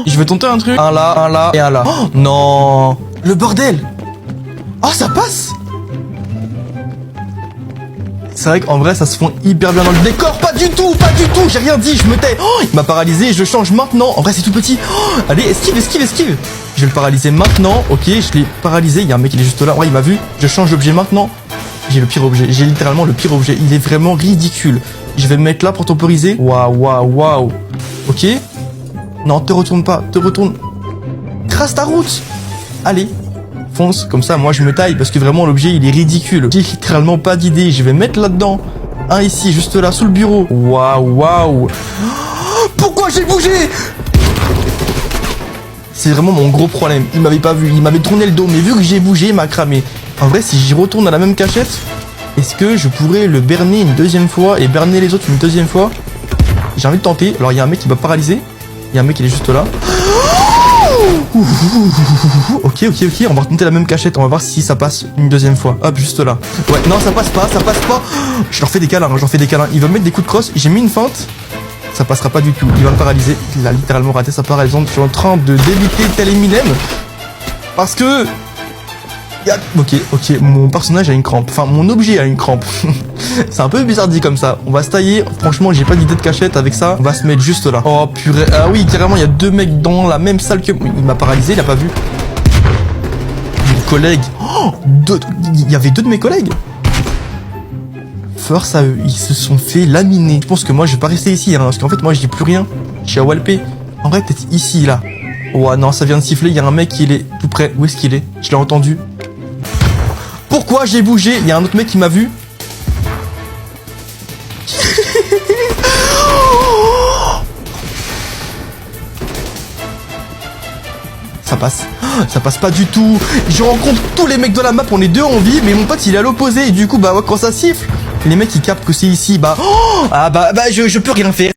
Je vais tenter un truc. Un là et un là. Oh, non. Le bordel. Oh, ça passe. C'est vrai qu'en vrai, ça se fond hyper bien dans le décor. Pas du tout. J'ai rien dit, je me tais. Oh, il m'a paralysé, je change maintenant. En vrai, c'est tout petit. Oh, allez, esquive. Je vais le paralyser maintenant. Ok, je l'ai paralysé. Il y a un mec, il est juste là. Ouais, il m'a vu. Je change d'objet maintenant. J'ai le pire objet. J'ai littéralement le pire objet. Il est vraiment ridicule. Je vais me mettre là pour temporiser. Waouh. Ok. Non, te retourne pas. Trace ta route. Allez. Fonce, comme ça moi je me taille parce que vraiment l'objet il est ridicule. J'ai littéralement pas d'idée, je vais mettre là-dedans. Un ici, juste là, sous le bureau. Waouh. Pourquoi j'ai bougé? C'est vraiment mon gros problème. Il m'avait pas vu, il m'avait tourné le dos, mais vu que j'ai bougé, il m'a cramé. En vrai, si j'y retourne à la même cachette, est-ce que je pourrais le berner une deuxième fois et berner les autres une deuxième fois? J'ai envie de tenter. Alors il y a un mec qui m'a paralysé. Il y a un mec qui est juste là. Ok, on va retenter la même cachette, on va voir si ça passe une deuxième fois. Hop, juste là. Ouais, non, ça passe pas. Je leur fais des câlins, Il va me mettre des coups de crosse, j'ai mis une feinte. Ça passera pas du tout, il va me paralyser. Il a littéralement raté sa paralysie. Je suis en train de débiter tel Eminem. Parce que... Ok, mon personnage a une crampe. Enfin, mon objet a une crampe. C'est un peu bizarre dit comme ça. On va se tailler. Franchement, j'ai pas d'idée de cachette avec ça. On va se mettre juste là. Oh purée. Ah oui, carrément, il y a deux mecs dans la même salle que... Il m'a paralysé, il a pas vu. Mes collègues. Oh, il y avait deux de mes collègues. Force à eux. Ils se sont fait laminer. Je pense que moi, je vais pas rester ici. Hein, parce qu'en fait, moi, je dis plus rien. Je suis à Walpé. En vrai, peut-être ici, là. Oh non, ça vient de siffler. Il y a un mec qui est tout près. Où est-ce qu'il est? Je l'ai entendu. Pourquoi j'ai bougé? Il y a un autre mec qui m'a vu. Ça passe pas du tout. Je rencontre tous les mecs de la map, on est deux en vie, mais mon pote il est à l'opposé. Et du coup, bah ouais, quand ça siffle, les mecs ils captent que c'est ici, bah... je peux rien faire.